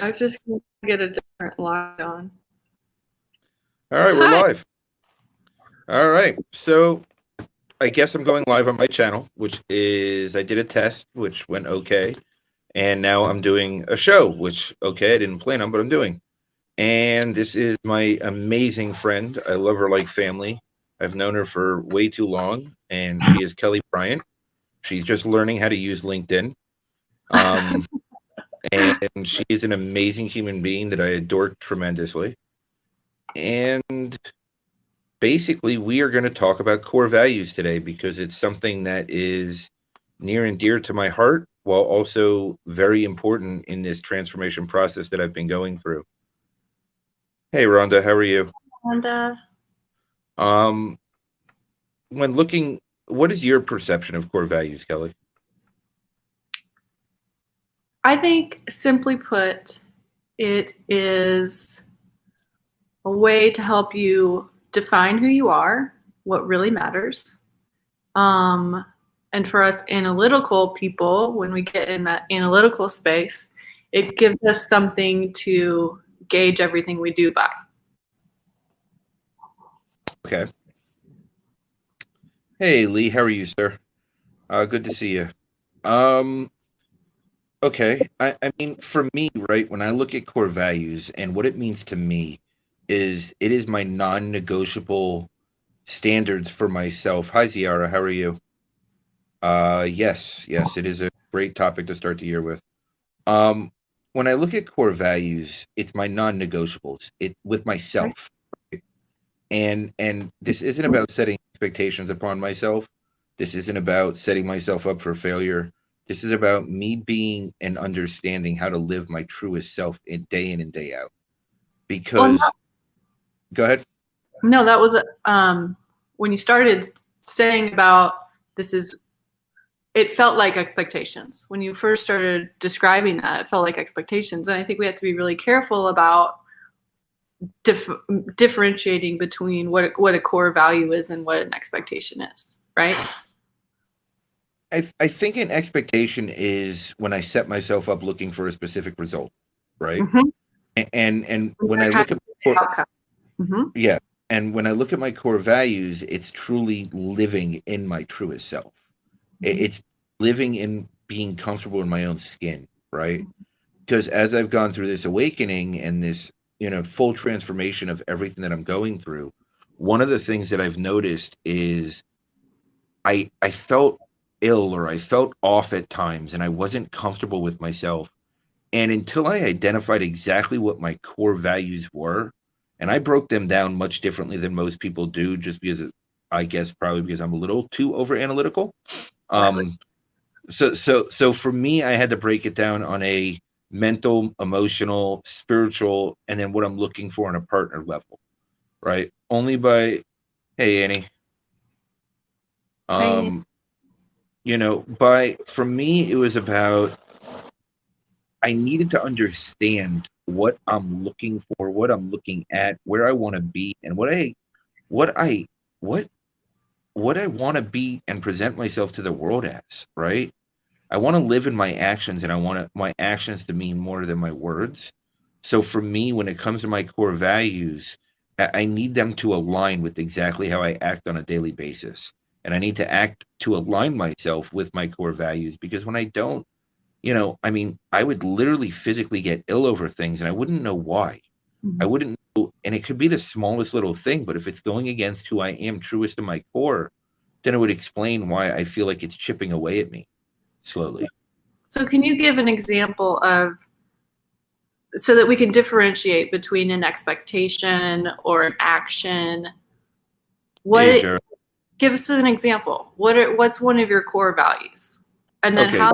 I was just going to get a different light on. All right, we're Hi. live. All right, so I guess I'm going live on my channel, which is I did a test, which went okay, and now I'm doing a show, which okay, I didn't plan on, but I'm doing. And this is my amazing friend. I love her like family. I've known her for way too long, and she is Kelly Bryant. She's just learning how to use LinkedIn. Um, and she is an amazing human being that I adore tremendously. And basically, we are going to talk about core values today because it's something that is near and dear to my heart while also very important in this transformation process that I've been going through. Hey, Rhonda, how are you? And Um, when looking, what is your perception of core values, Kelly? I think, simply put, it is a way to help you define who you are, what really matters. Um, and for us analytical people, when we get in that analytical space, it gives us something to gauge everything we do by. Okay. Hey, Lee, how are you, sir? Good to see you. Um, okay. I mean, for me, right, when I look at core values and what it means to me is it is my non-negotiable standards for myself. Hi, Ziara, how are you? Yes, it is a great topic to start the year with. Um, when I look at core values, it's my non-negotiables. It with myself, and this isn't about setting expectations upon myself. This isn't about setting myself up for failure. This is about me being and understanding how to live my truest self in and day out. Well, Because, go ahead. no, that was when you started saying about this is, it felt like expectations. When you first started describing that, it felt like expectations. And I think we have to be really careful about differentiating between what a core value is and what an expectation is, right? I think an expectation is when I set myself up looking for a specific result, right? Mm-hmm. And And when that I kind look at of outcome. Mm-hmm. yeah, and when I look at my core values, it's truly living in my truest self. Mm-hmm. It's living in being comfortable in my own skin, right? Because as I've gone through this awakening and this, full transformation of everything that I'm going through, one of the things that I've noticed is I felt ill or I felt off at times and I wasn't comfortable with myself. And until I identified exactly what my core values were, and I broke them down much differently than most people do, just because I guess probably because I'm a little too over analytical. Probably. So for me, I had to break it down on a mental, emotional, spiritual, and then what I'm looking for in a partner level, right? Only by, hey Annie, Hi. um, by for me it was about I needed to understand what I'm looking for, what I'm looking at, where I want to be, and what I what what I want to be and present myself to the world as, right? I want to live in my actions and I want my actions to mean more than my words. So for me, when it comes to my core values, I need them to align with exactly how I act on a daily basis. And I need to act to align myself with my core values because when I don't, I mean, I would literally physically get ill over things and I wouldn't know why. I Mm-hmm. wouldn't know, and it could be the smallest little thing, but if it's going against who I am truest to my core, then it would explain why I feel like it's chipping away at me slowly. So can you give an example of, so that we can differentiate between an expectation or an action? Hey, What, Jared. give us an example. What's one of your core values? And then Okay, how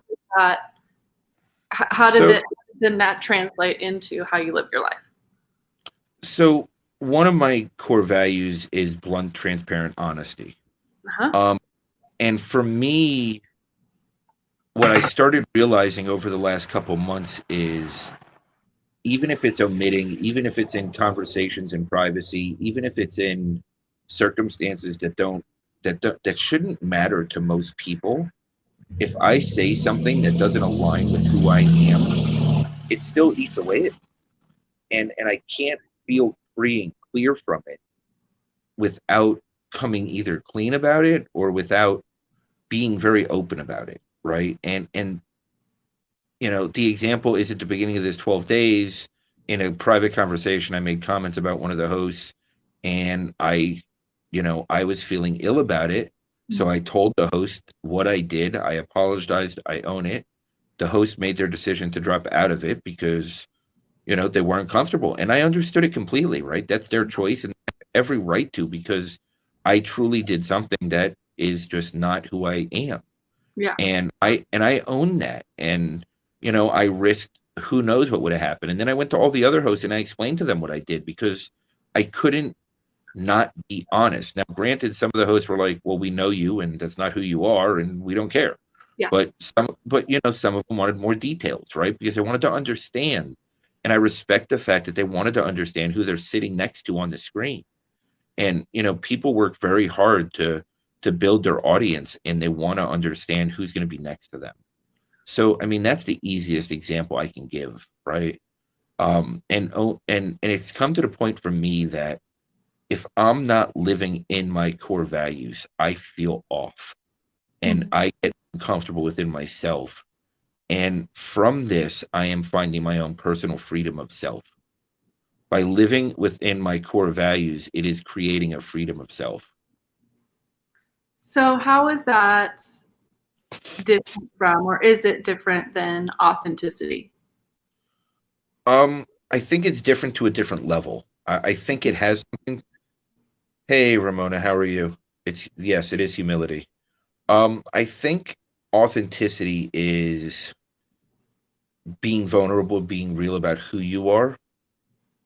did so that translate into how you live your life? so one of my core values is blunt, transparent honesty. Uh-huh. Um, and for me, what I started realizing over the last couple months is even if it's omitting, even if it's in conversations in privacy, even if it's in circumstances that shouldn't matter to most people, if I say something that doesn't align with who I am, it still eats away at me. And I can't feel free and clear from it without coming either clean about it or without being very open about it, right? And the example is at the beginning of this 12 days in a private conversation, I made comments about one of the hosts, and I was feeling ill about it. So I told the host what I did. I apologized. I own it. The host made their decision to drop out of it because they weren't comfortable, and I understood it completely, right? That's their choice and every right to, because I truly did something that is just not who I am. Yeah. And I own that. And I risked, who knows what would have happened. And then I went to all the other hosts and I explained to them what I did, because I couldn't not be honest. Now, granted, some of the hosts were like, well, we know you and that's not who you are and we don't care. Yeah. But some of them wanted more details, right? Because they wanted to understand. And I respect the fact that they wanted to understand who they're sitting next to on the screen. And people work very hard to build their audience, and they want to understand who's going to be next to them. So I mean, that's the easiest example I can give, right? And it's come to the point for me that if I'm not living in my core values, I feel off, and I get uncomfortable within myself. And from this, I am finding my own personal freedom of self. By living within my core values, it is creating a freedom of self. So how is that different from, or is it different than authenticity? I think it's different to a different level. I think it has something. Hey, Ramona, how are you? Yes, it is humility. I think authenticity is being vulnerable, being real about who you are.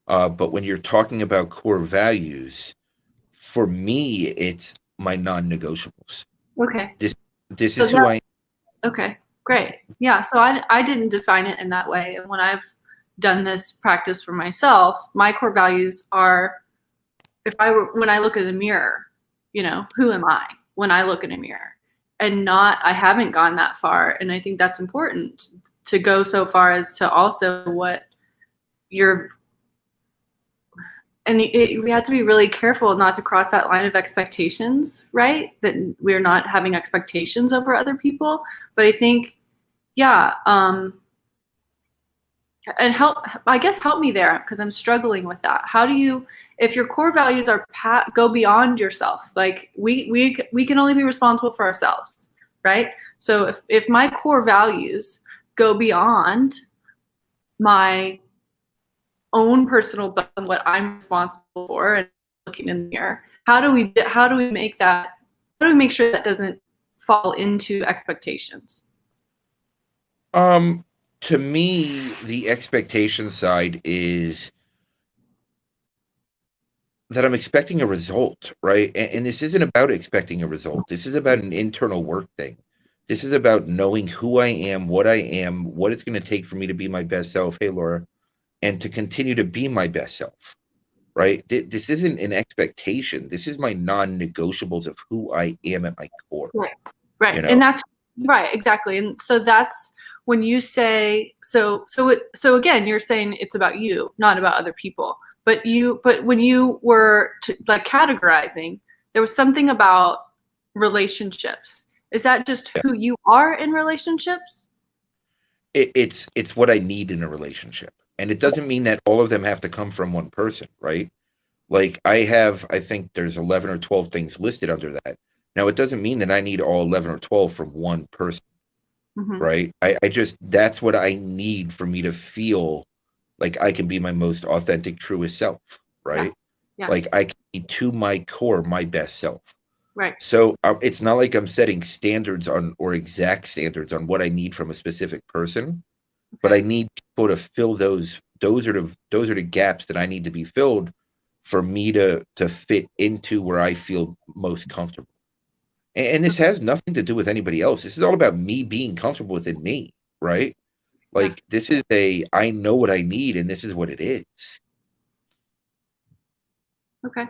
But when you're talking about core values, for me, it's my non-negotiables. Okay. This So is who I am. Okay, great. Yeah, so I didn't define it in that way. And when I've done this practice for myself, my core values are, when I look in the mirror, who am I when I look in a mirror? And I haven't gone that far. And I think that's important to go so far as to also what you're, and we have to be really careful not to cross that line of expectations, right? That we're not having expectations over other people. But I think, yeah, and help me there, because I'm struggling with that. How do you, if your core values are go beyond yourself, like we can only be responsible for ourselves, right? So if my core values go beyond my own personal and what I'm responsible for, and looking in the mirror, how do we make sure that doesn't fall into expectations? To me, the expectation side is that I'm expecting a result, right? And this isn't about expecting a result. This is about an internal work thing. This is about knowing who I am, what it's going to take for me to be my best self. Hey, Laura, and to continue to be my best self, right? This isn't an expectation. This is my non-negotiables of who I am at my core. Right. And that's right, exactly. And so that's when you say, so again, you're saying it's about you, not about other people. But when you were categorizing, there was something about relationships. Is that just who you are in relationships? It's what I need in a relationship. And it doesn't mean that all of them have to come from one person, right? Like I think there's 11 or 12 things listed under that. Now, it doesn't mean that I need all 11 or 12 from one person, right? That's what I need for me to feel like I can be my most authentic, truest self, right? Yeah. Like I can be to my core, my best self. Right. So it's not like I'm setting standards or exact standards on what I need from a specific person, but I need people to fill those. Those are the gaps that I need to be filled for me to fit into where I feel most comfortable. And this has nothing to do with anybody else. This is all about me being comfortable within me, right? Like this is I know what I need, and this is what it is. Okay.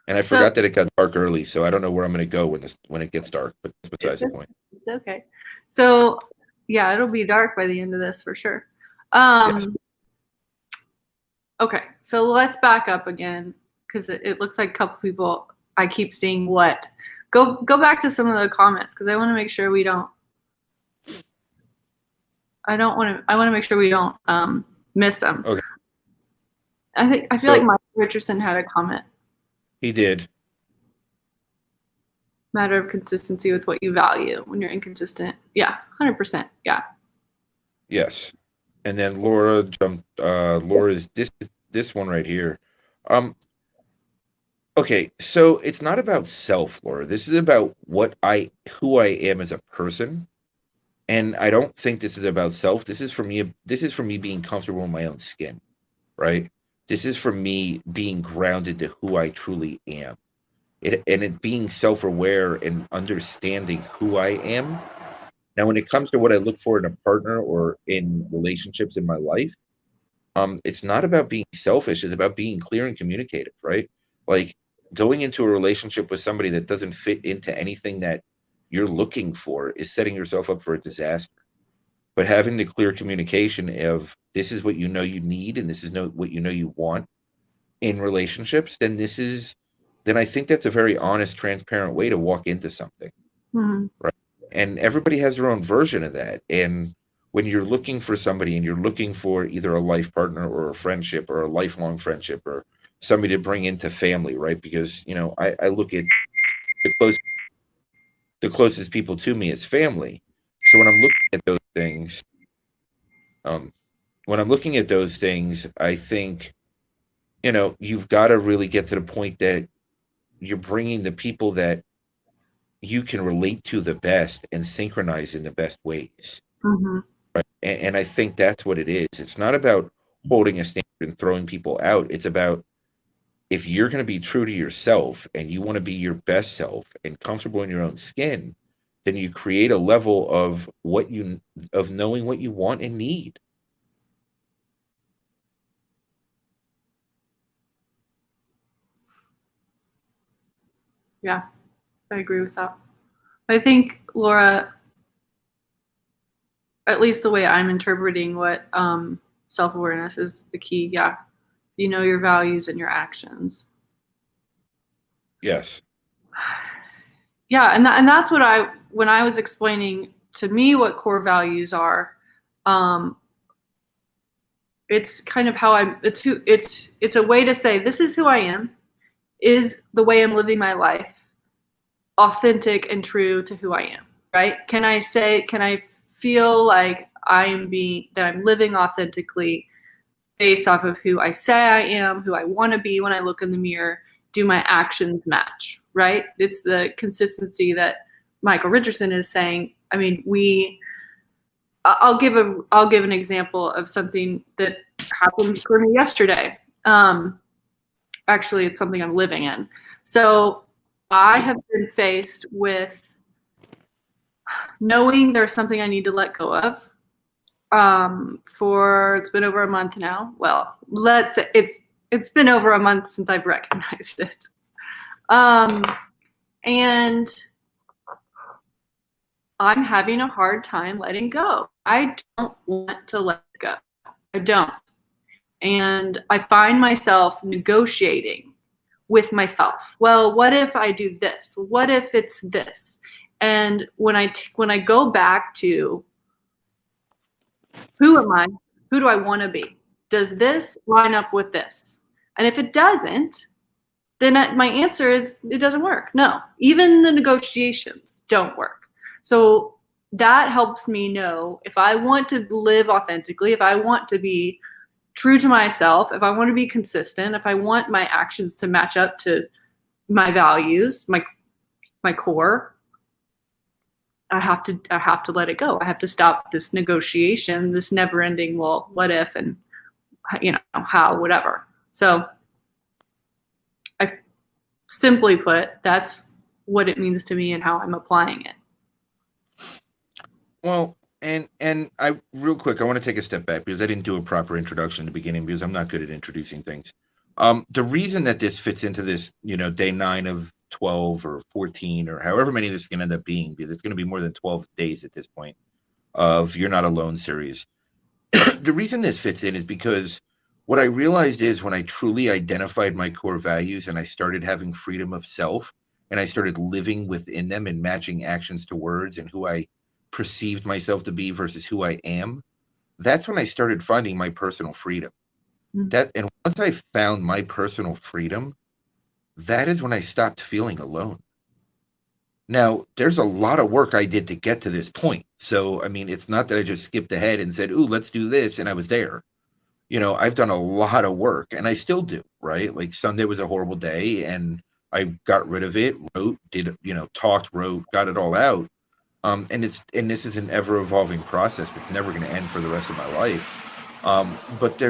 And I forgot that it got dark early, so I don't know where I'm going to go when it gets dark. But that's besides the point. It's okay. So yeah, it'll be dark by the end of this for sure. Yes. Um, okay, so let's back up again because it looks like a couple people I keep seeing what. Go back to some of the comments because I want to make sure we don't. I want to make sure we don't miss them. Okay. I feel like So Mike Richardson had a comment. he did. Matter of consistency with what you value when you're inconsistent. Yeah, 100%. Yeah. Yes. And then Laura jumped. Laura's this one right here. Um. Okay, so it's not about self, Laura. This is about who I am as a person. And I don't think this is about self. This is for me. This is for me being comfortable in my own skin, right? This is for me being grounded to who I truly am. It being self-aware and understanding who I am. Now, when it comes to what I look for in a partner or in relationships in my life, it's not about being selfish. It's about being clear and communicative, right? Like going into a relationship with somebody that doesn't fit into anything that you're looking for is setting yourself up for a disaster. But having the clear communication of this is what you know you need and this is what you know you want in relationships, then I think that's a very honest, transparent way to walk into something. Mm-hmm. Right. And everybody has their own version of that. And when you're looking for somebody and you're looking for either a life partner or a friendship or a lifelong friendship or somebody to bring into family, right? Because, I look at the close the closest people to me as family. So um, when I'm looking at those things, I think, you've got to really get to the point that you're bringing the people that you can relate to the best and synchronize in the best ways. Mm-hmm. Right. And I think that's what it is. It's not about holding a standard and throwing people out. It's about if you're going to be true to yourself and you want to be your best self and comfortable in your own skin, then you create a level of knowing what you want and need. Yeah, I agree with that. I think, Laura, at least the way I'm interpreting what self awareness is the key. Yeah. You know your values and your actions. Yes. Yeah. And that's when I was explaining to me what core values are, um, it's kind of how it's a way to say, this is who I am, is the way I'm living my life authentic and true to who I am, right? Can I feel like that I'm living authentically based off of who I say I am, who I want to be when I look in the mirror? Do my actions match, right? It's the consistency that Michael Richardson is saying. I mean, I'll give an example of something that happened for me yesterday. Actually, it's something I'm living in. So I have been faced with knowing there's something I need to let go of. It's been over a month now. Well, let's say it's been over a month since I've recognized it. And I'm having a hard time letting go. I don't want to let go. I don't. And I find myself negotiating with myself. Well, what if I do this? What if it's this? And when I go back to who am I? Who do I want to be? Does this line up with this? And if it doesn't, then my answer is it doesn't work. No, even the negotiations don't work. So that helps me know if I want to live authentically, if I want to be true to myself, if I want to be consistent, if I want my actions to match up to my values, my core, I have to let it go. I have to stop this negotiation, this never ending, well, what if, and how, whatever. So I simply put, that's what it means to me and how I'm applying it. Well, and I real quick, I want to take a step back because I didn't do a proper introduction in the beginning because I'm not good at introducing things. The reason that this fits into this, day 9 of 12 or 14 or however many this is going to end up being, because it's going to be more than 12 days at this point of You're Not Alone series. The reason this fits in is because what I realized is when I truly identified my core values and I started having freedom of self and I started living within them and matching actions to words and who I perceived myself to be versus who I am, that's when I started finding my personal freedom. Mm. That and once I found my personal freedom, that is when I stopped feeling alone. Now, there's a lot of work I did to get to this point. So, I mean, it's not that I just skipped ahead and said, "Ooh, let's do this," and I was there. I've done a lot of work and I still do, right? Like Sunday was a horrible day and I got rid of it, wrote, did, talked, wrote, got it all out. And this is an ever evolving process that's never going to end for the rest of my life. But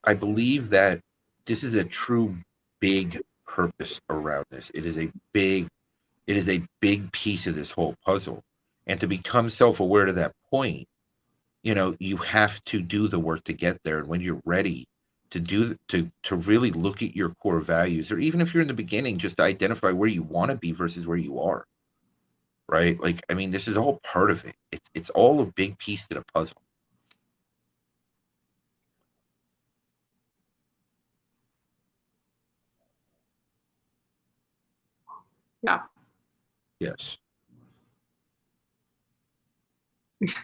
I believe that this is a true big purpose around this. It is a big piece of this whole puzzle. And to become self-aware to that point, you have to do the work to get there. And when you're ready to really look at your core values, or even if you're in the beginning, just to identify where you want to be versus where you are, right? Like, I mean, this is all part of it. It's all a big piece to the puzzle. Yeah. Yes.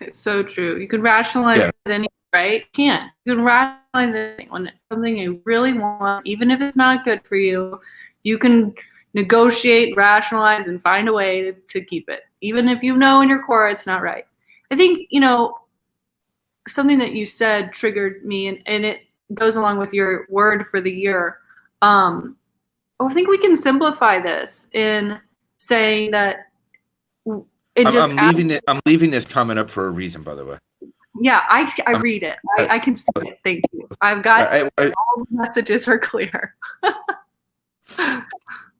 It's so true. You can rationalize Yeah. anything, right? You can't. You can rationalize anything. When it's something you really want, even if it's not good for you, you can negotiate, rationalize, and find a way to keep it, even if you know in your core it's not right. I think, something that you said triggered me, and it goes along with your word for the year. I think we can simplify this in saying that it just I'm leaving this comment up for a reason, by the way. Yeah, I read it. I can see it. Thank you. I've got all the messages are clear.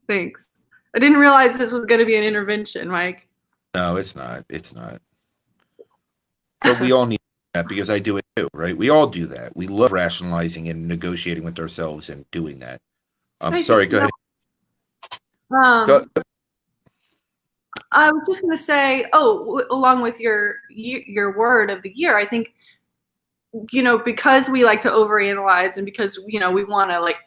Thanks. I didn't realize this was going to be an intervention, Mike. No, it's not. It's not. But we all need that because I do it too, right? We all do that. We love rationalizing and negotiating with ourselves and doing that. Sorry, go ahead. I was just going to say, along with your word of the year, I think, because we like to overanalyze and because, we want to like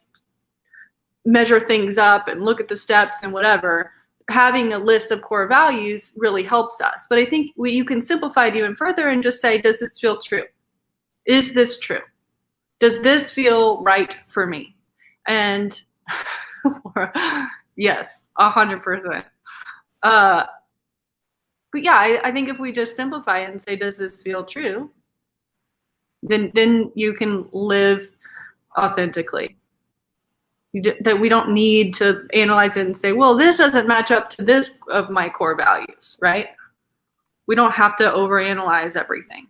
measure things up and look at the steps and whatever, having a list of core values really helps us. But I think you can simplify it even further and just say, does this feel true? Is this true? Does this feel right for me? And yes, 100%. But yeah, I think if we just simplify it and say, does this feel true? Then you can live authentically. That we don't need to analyze it and say, well, this doesn't match up to this of my core values, right? We don't have to overanalyze everything.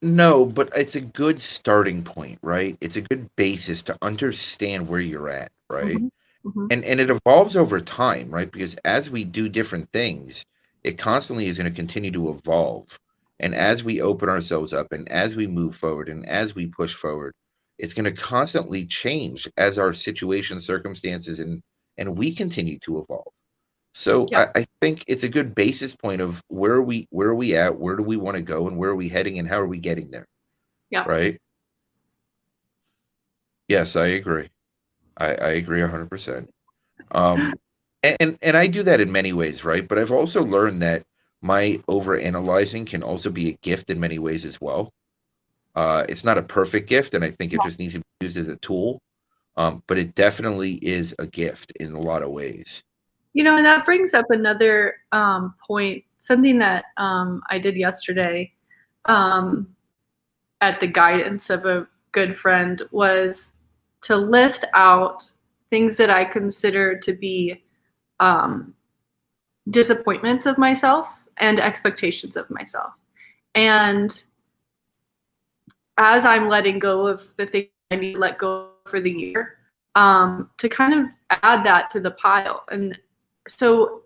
No, but it's a good starting point, right? It's a good basis to understand where you're at, right? Mm-hmm. Mm-hmm. And it evolves over time, right? Because as we do different things, it constantly is going to continue to evolve. And as we open ourselves up and as we move forward and as we push forward, it's going to constantly change as our situation, circumstances, and we continue to evolve. So Yeah. I think it's a good basis point of where are we at, where do we want to go, and where are we heading, and how are we getting there? Yeah. Right? Yes, I agree. I agree 100%. And I do that in many ways, right? But I've also learned that my overanalyzing can also be a gift in many ways as well. It's not a perfect gift, and I think it just needs to be used as a tool. But it definitely is a gift in a lot of ways. And that brings up another point, something that I did yesterday at the guidance of a good friend was to list out things that I consider to be disappointments of myself and expectations of myself. And as I'm letting go of the things I need to let go for the year, to kind of add that to the pile. And so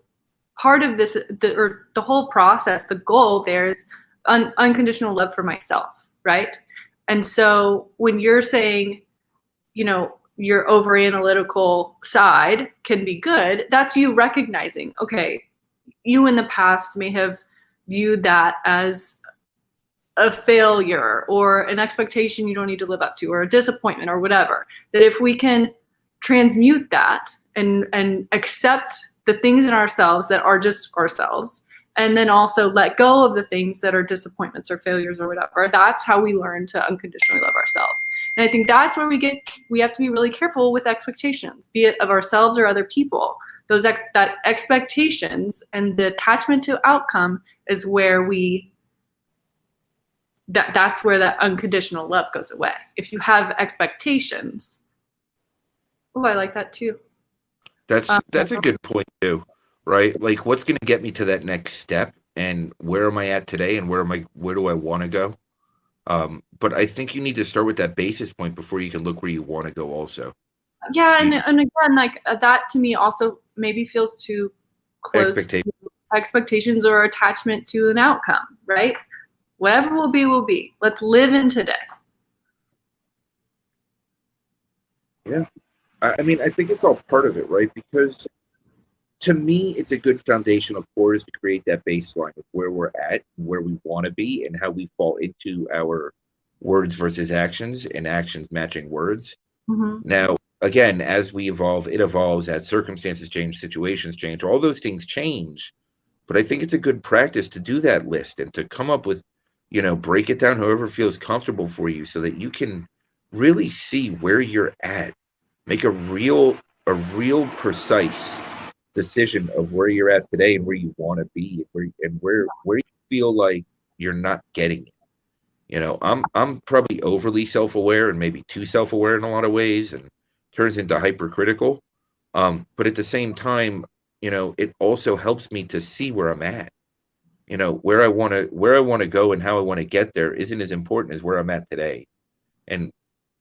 part of this, the whole process, the goal there is unconditional love for myself, right? And so when you're saying, your over analytical side can be good, that's you recognizing, okay, you in the past may have viewed that as a failure or an expectation you don't need to live up to or a disappointment or whatever, that if we can transmute that and accept the things in ourselves that are just ourselves, and then also let go of the things that are disappointments or failures or whatever, that's how we learn to unconditionally love ourselves. And I think that's where we have to be really careful with expectations, be it of ourselves or other people. That expectations and the attachment to outcome is where that's where that unconditional love goes away. If you have expectations, I like that too. That's a good point too, right? Like, what's going to get me to that next step, and where am I at today, and where do I want to go? But I think you need to start with that basis point before you can look where you want to go also. Yeah, and again, like that to me also maybe feels too close to expectations or attachment to an outcome, right? Whatever will be, will be. Let's live in today. Yeah. I mean, I think it's all part of it, right? Because to me, it's a good foundational core is to create that baseline of where we're at, where we want to be, and how we fall into our words versus actions, and actions matching words. Mm-hmm. Now, again, as we evolve, it evolves. As circumstances change, situations change, all those things change. But I think it's a good practice to do that list and to come up with, break it down however feels comfortable for you, so that you can really see where you're at. Make a real precise decision of where you're at today and where you want to be, and where you feel like you're not getting it. I'm probably overly self-aware and maybe too self-aware in a lot of ways, and turns into hypercritical. But at the same time, it also helps me to see where I'm at. Where I want to go and how I want to get there isn't as important as where I'm at today, and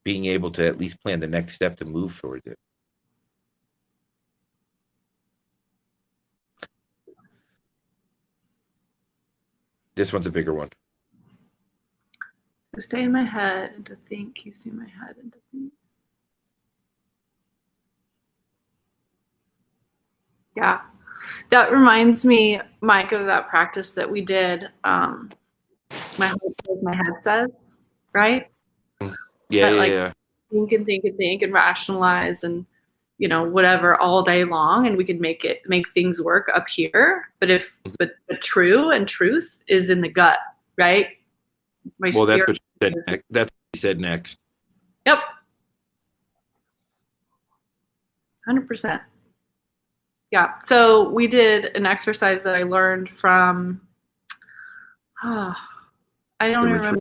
being able to at least plan the next step to move towards it. This one's a bigger one. To stay in my head and to think, keeps me in my head and to think. Yeah, that reminds me, Mike, of that practice that we did. My heart says, my head says, right? Yeah, that, yeah. Think and think and think and rationalize and whatever all day long, and we could make things work up here. But true and truth is in the gut, right? That's what you said. That's what you said next. Yep. 100%. Yeah. So we did an exercise that I learned from. I don't even remember.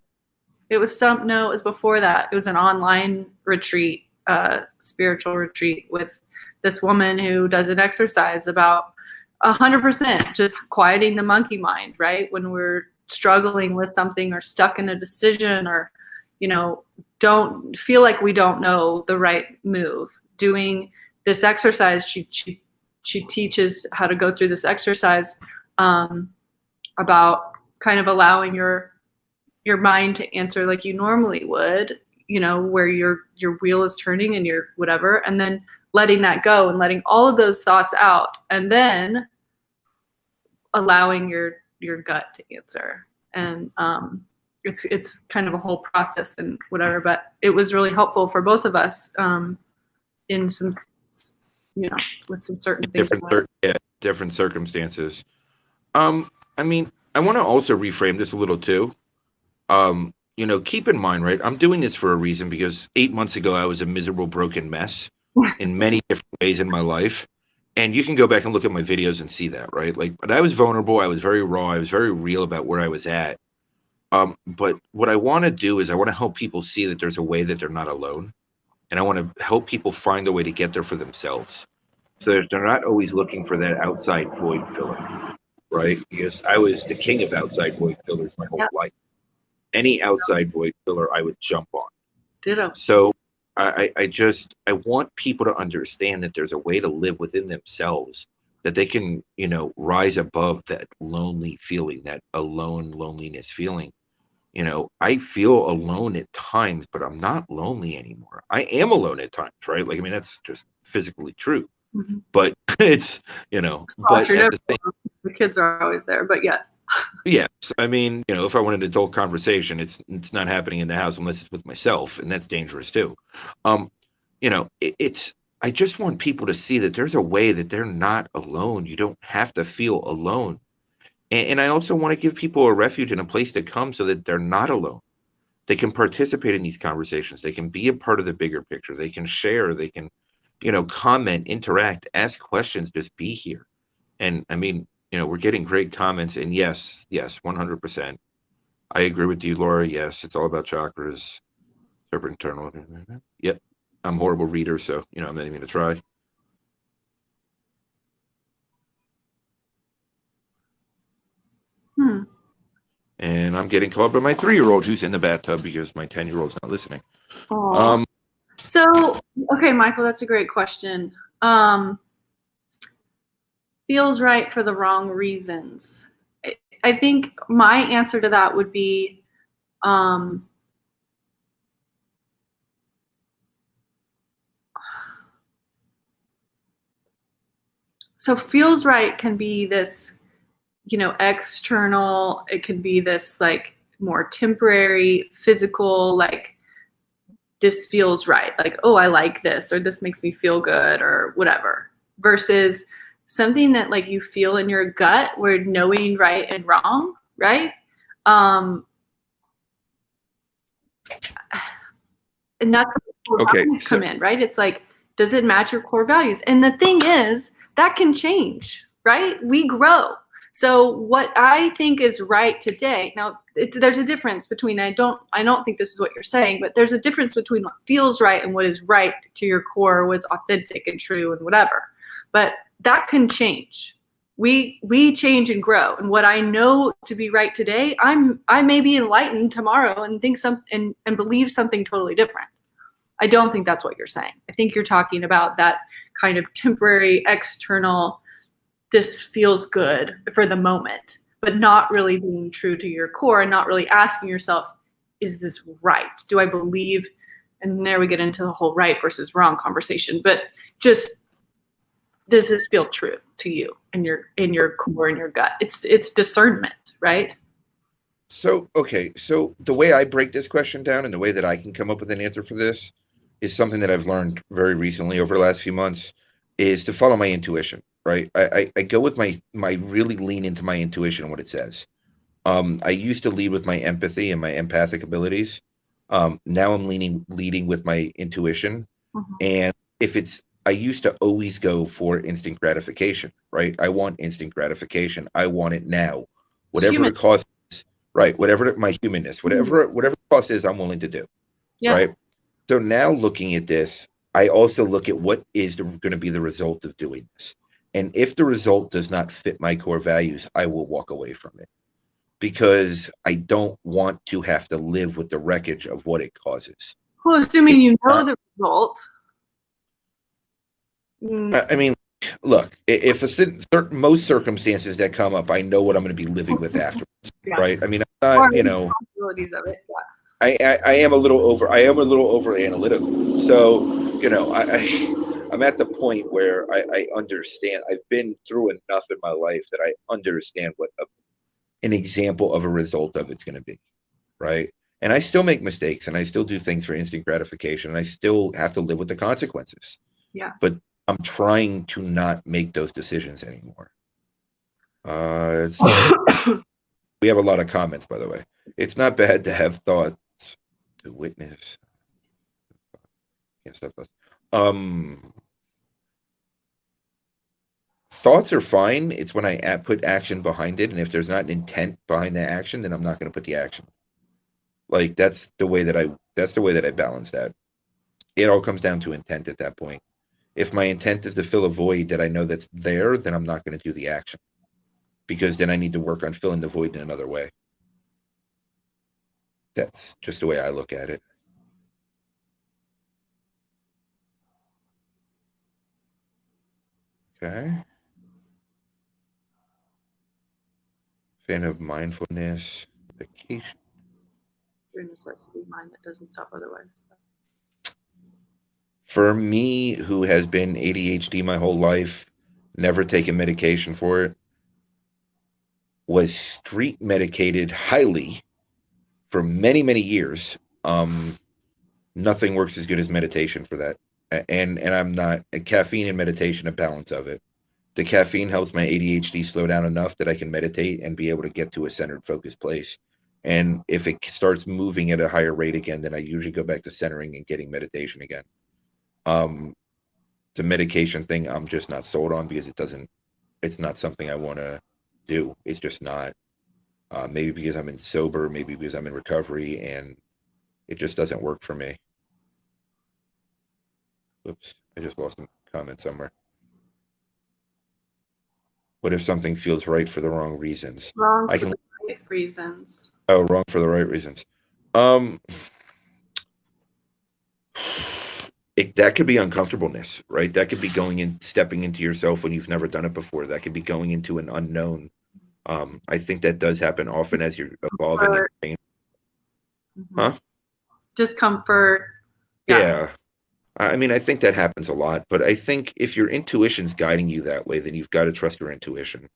It was it was before that. It was an online retreat, spiritual retreat with this woman who does an exercise about 100% just quieting the monkey mind, right? When we're struggling with something or stuck in a decision or, don't feel like we don't know the right move. Doing this exercise, she teaches how to go through this exercise about kind of allowing your mind to answer like you normally would, where your wheel is turning and your whatever, and then letting that go and letting all of those thoughts out, and then allowing your gut to answer. And it's kind of a whole process and whatever, but it was really helpful for both of us in some, with some certain things. Different circumstances. I mean, I want to also reframe this a little too. Keep in mind, right? I'm doing this for a reason, because 8 months ago I was a miserable, broken mess in many different ways in my life. And you can go back and look at my videos and see that, right? But I was vulnerable. I was very raw. I was very real about where I was at. But what I want to do is I want to help people see that there's a way that they're not alone. And I want to help people find a way to get there for themselves. So that they're not always looking for that outside void filler, right? Because I was the king of outside void fillers my whole life. Any outside void filler I would jump on. Ditto. So I want people to understand that there's a way to live within themselves, that they can, rise above that lonely feeling, that loneliness feeling. I feel alone at times, but I'm not lonely anymore. I am alone at times, right? That's just physically true. Mm-hmm. But it's, but at the same, The kids are always there, but yes. Yes, I mean, if I want an adult conversation, it's not happening in the house unless it's with myself, and that's dangerous too. Um, it's I just want people to see that there's a way that they're not alone. You don't have to feel alone. And I also want to give people a refuge and a place to come so that they're not alone. They can participate in these conversations. They can be a part of the bigger picture. They can share. They can, comment, interact, ask questions, just be here. And I mean, we're getting great comments. And yes, 100%. I agree with you, Laura. Yes, it's all about chakras. Serpent internal. Yep. I'm a horrible reader, so, I'm not even going to try. And I'm getting called by my 3-year-old who's in the bathtub because my 10-year-old's not listening. So, okay, Michael, that's a great question. Feels right for the wrong reasons. I think my answer to that would be so feels right can be this, external, it can be this like more temporary, physical, like this feels right. Like, oh, I like this, or this makes me feel good, or whatever. Versus something that like you feel in your gut where knowing right and wrong, right? And that's where core values come in, right? It's like, does it match your core values? And the thing is, that can change, right? We grow. So what I think is right today, now there's a difference between, I don't think this is what you're saying, but there's a difference between what feels right and what is right to your core, what's authentic and true and whatever. But that can change. We change and grow. And what I know to be right today, I may be enlightened tomorrow and think and believe something totally different. I don't think that's what you're saying. I think you're talking about that kind of temporary, external, this feels good for the moment, but not really being true to your core and not really asking yourself, is this right? Do I believe? And there we get into the whole right versus wrong conversation, but just, does this feel true to you in your core, in your gut? It's discernment, right? So, okay. So the way I break this question down and the way that I can come up with an answer for this is something that I've learned very recently over the last few months, is to follow my intuition, right? I go with my really lean into my intuition and what it says. I used to lead with my empathy and my empathic abilities. Now I'm leading with my intuition. And I used to always go for instant gratification, right? I want instant gratification. I want it now. Whatever it costs, right? Whatever my humanness, whatever the cost is, I'm willing to do, right? So now looking at this, I also look at what is going to be the result of doing this. And if the result does not fit my core values, I will walk away from it, because I don't want to have to live with the wreckage of what it causes. Well, assuming you know the result. I mean, look, if most circumstances that come up, I know what I'm going to be living with afterwards, right? I mean, I'm not, possibilities of it. I am a little over analytical. So, I'm at the point where I understand. I've been through enough in my life that I understand what an example of a result of it's going to be, right? And I still make mistakes, and I still do things for instant gratification, and I still have to live with the consequences. Yeah. But I'm trying to not make those decisions anymore. We have a lot of comments, by the way. It's not bad to have thoughts to witness. Can't stop thoughts. Thoughts are fine. It's when I put action behind it, and if there's not an intent behind the action, then I'm not going to put the action. Like that's the way that I balance that. It all comes down to intent at that point. If my intent is to fill a void that I know that's there, then I'm not going to do the action, because then I need to work on filling the void in another way. That's just the way I look at it. Okay. Fan of mindfulness, vacation. Your necessity mind that doesn't stop otherwise. For me, who has been ADHD my whole life, never taken medication for it, was street medicated highly for many, many years. Nothing works as good as meditation for that. And I'm not caffeine and meditation, a balance of it. The caffeine helps my ADHD slow down enough that I can meditate and be able to get to a centered, focused place. And if it starts moving at a higher rate again, then I usually go back to centering and getting meditation again. Um, the medication thing, I'm just not sold on because it's not something I want to do. It's just not. Maybe because I'm in sober, maybe because I'm in recovery, and it just doesn't work for me. Oops, I just lost a comment somewhere. What if something feels right for the wrong reasons? Wrong I for can. the right reasons. Oh, wrong for the right reasons. Um, that could be uncomfortableness, right? That could be stepping into yourself when you've never done it before. That could be going into an unknown. I think that does happen often as you're evolving and changing. Huh? Discomfort. Yeah. I mean, I think that happens a lot, but I think if your intuition's guiding you that way, then you've got to trust your intuition.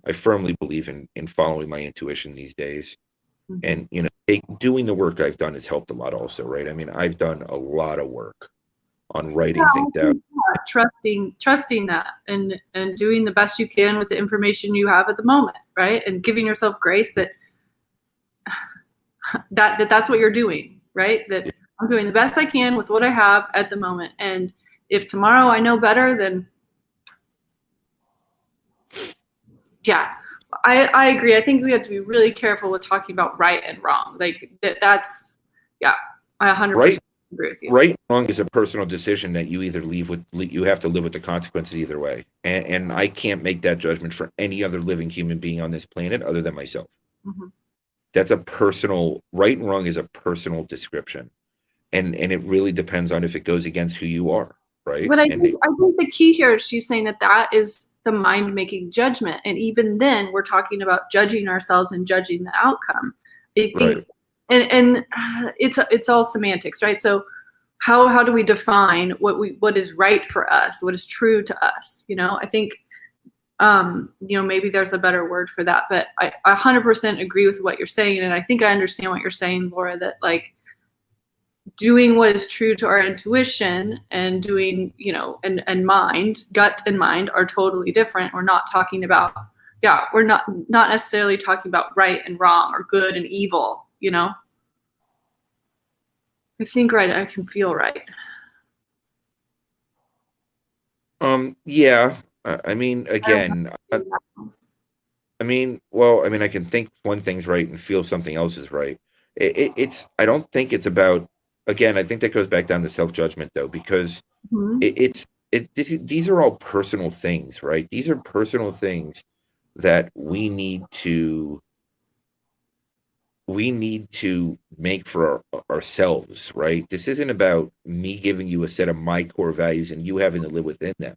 I firmly believe in following my intuition these days. And, doing the work I've done has helped a lot also, right? I mean, I've done a lot of work on writing things out. Trusting that and doing the best you can with the information you have at the moment, right? And giving yourself grace that's what you're doing, right? That I'm doing the best I can with what I have at the moment. And if tomorrow I know better, then yeah, I agree. I think we have to be really careful with talking about right and wrong. Like that's, yeah, I 100% agree with you. Right and wrong is a personal decision that you either you have to live with the consequences either way. And I can't make that judgment for any other living human being on this planet other than myself. Mm-hmm. That's right and wrong is a personal description. And it really depends on if it goes against who you are, right? But I think the key here is she's saying that is the mind making judgment. And even then we're talking about judging ourselves and judging the outcome. I think, right. And it's all semantics, right? So how do we define what is right for us, what is true to us? I think, maybe there's a better word for that, but I 100% agree with what you're saying. And I think I understand what you're saying, Laura, that like doing what is true to our intuition and doing, and mind, gut and mind are totally different. We're not talking about, we're not necessarily talking about right and wrong or good and evil, I think right, I can feel right. Yeah. I mean, again, I can think one thing's right and feel something else is right. I don't think it's about, again, I think that goes back down to self-judgment though, because these are all personal things, right? These are personal things that we need to make for ourselves, right? This isn't about me giving you a set of my core values and you having to live within them.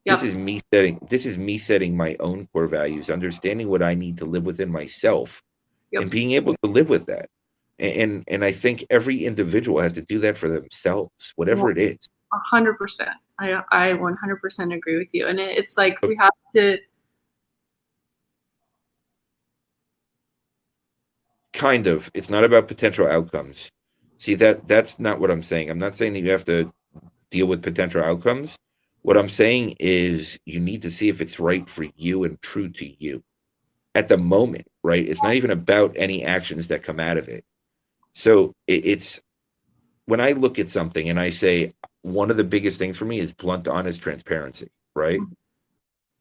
Yep. This is me setting my own core values, understanding what I need to live within myself, yep, and being able to live with that. And I think every individual has to do that for themselves, whatever it is. 100%. I 100% agree with you. And it's like we have to. Kind of. It's not about potential outcomes. See, that's not what I'm saying. I'm not saying that you have to deal with potential outcomes. What I'm saying is you need to see if it's right for you and true to you at the moment, right? It's not even about any actions that come out of it. So it's when I look at something and I say one of the biggest things for me is blunt, honest transparency, right?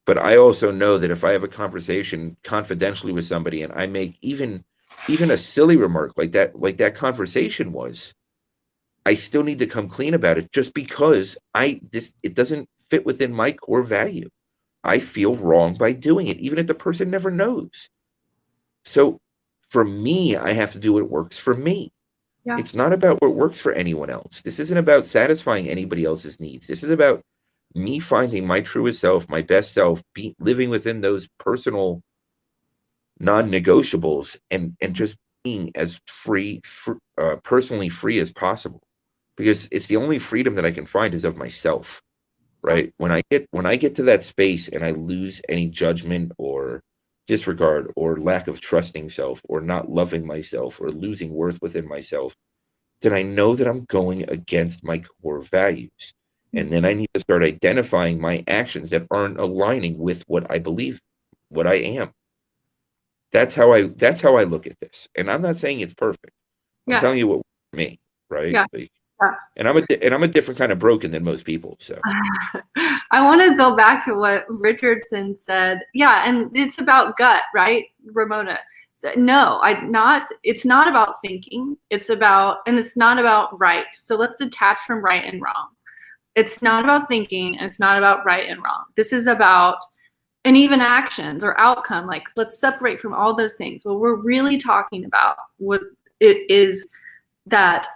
But I also know that if I have a conversation confidentially with somebody and I make even a silly remark like that conversation was, I still need to come clean about it just because it doesn't fit within my core value. I feel wrong by doing it, even if the person never knows. So for me, I have to do what works for me. Yeah. It's not about what works for anyone else. This isn't about satisfying anybody else's needs. This is about me finding my truest self, my best self, living within those personal non-negotiables and just being as personally free as possible, because it's the only freedom that I can find is of myself, right? When I get to that space and I lose any judgment or disregard or lack of trusting self or not loving myself or losing worth within myself, then I know that I'm going against my core values. And then I need to start identifying my actions that aren't aligning with what I believe, what I am. That's how I look at this. And I'm not saying it's perfect. I'm Yeah. telling you what works for me, right? Yeah. Like, Yeah. and I'm a different kind of broken than most people. So I want to go back to what Richardson said. Yeah, and it's about gut, right, Ramona? So, no, it's not about thinking. It's not about right. So let's detach from right and wrong. It's not about thinking, and it's not about right and wrong. This is about, and even actions or outcome. Like, let's separate from all those things. What we're really talking about, what it is, that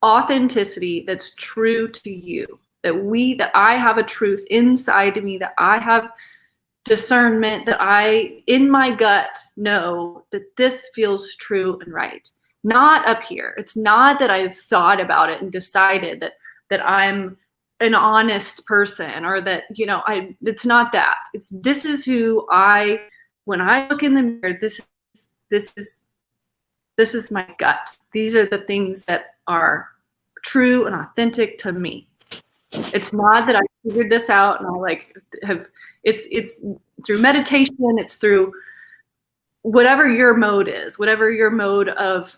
authenticity that's true to you, that I have a truth inside of me, that I have discernment, that I in my gut know that this feels true and right. Not up here. It's not that I've thought about it and decided that I'm an honest person, or that, it's not that. It's, this is who when I look in the mirror, this is my gut. These are the things that are true and authentic to me. It's not that I figured this out and it's through meditation, it's through whatever your mode is, whatever your mode of,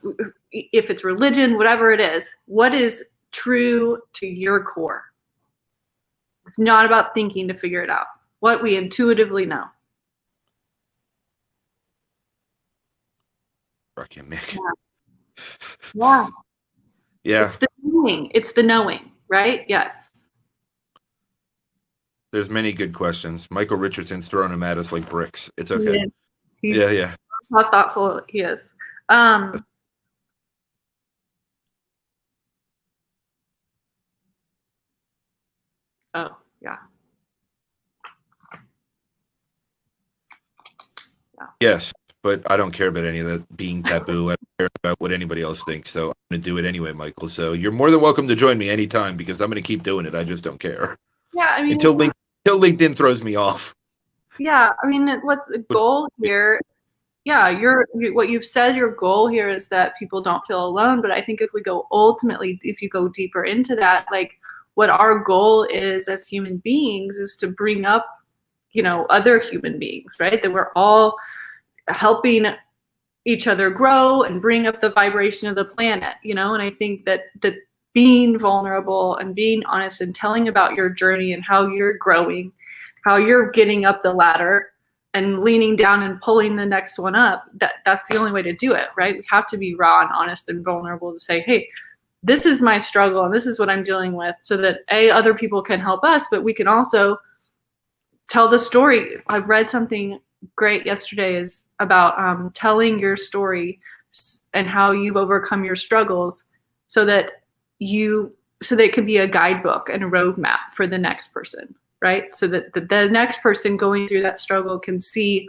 if it's religion, whatever it is, what is true to your core. It's not about thinking to figure it out. What we intuitively know. Rocky Mick. Yeah. Yeah. It's the knowing. It's the knowing, right? Yes. There's many good questions. Michael Richardson's throwing them at us like bricks. It's okay. Yeah. How thoughtful he is. Oh, yeah. Yes, but I don't care about any of that being taboo. I don't care about what anybody else thinks. So I'm going to do it anyway, Michael. So you're more than welcome to join me anytime, because I'm going to keep doing it. I just don't care. Yeah, I mean, until LinkedIn throws me off. Yeah, I mean, what's the goal here? Yeah, what you've said, your goal here is that people don't feel alone. But I think if you go deeper into that, like what our goal is as human beings is to bring up, other human beings, right? That we're all helping each other grow and bring up the vibration of the planet, and I think that being vulnerable and being honest and telling about your journey and how you're growing, how you're getting up the ladder and leaning down and pulling the next one up, that's the only way to do it, right? We have to be raw and honest and vulnerable to say, hey, this is my struggle and this is what I'm dealing with, so that other people can help us, but we can also tell the story. I read something great yesterday is about telling your story and how you've overcome your struggles, so that it could be a guidebook and a roadmap for the next person, right? So that the next person going through that struggle can see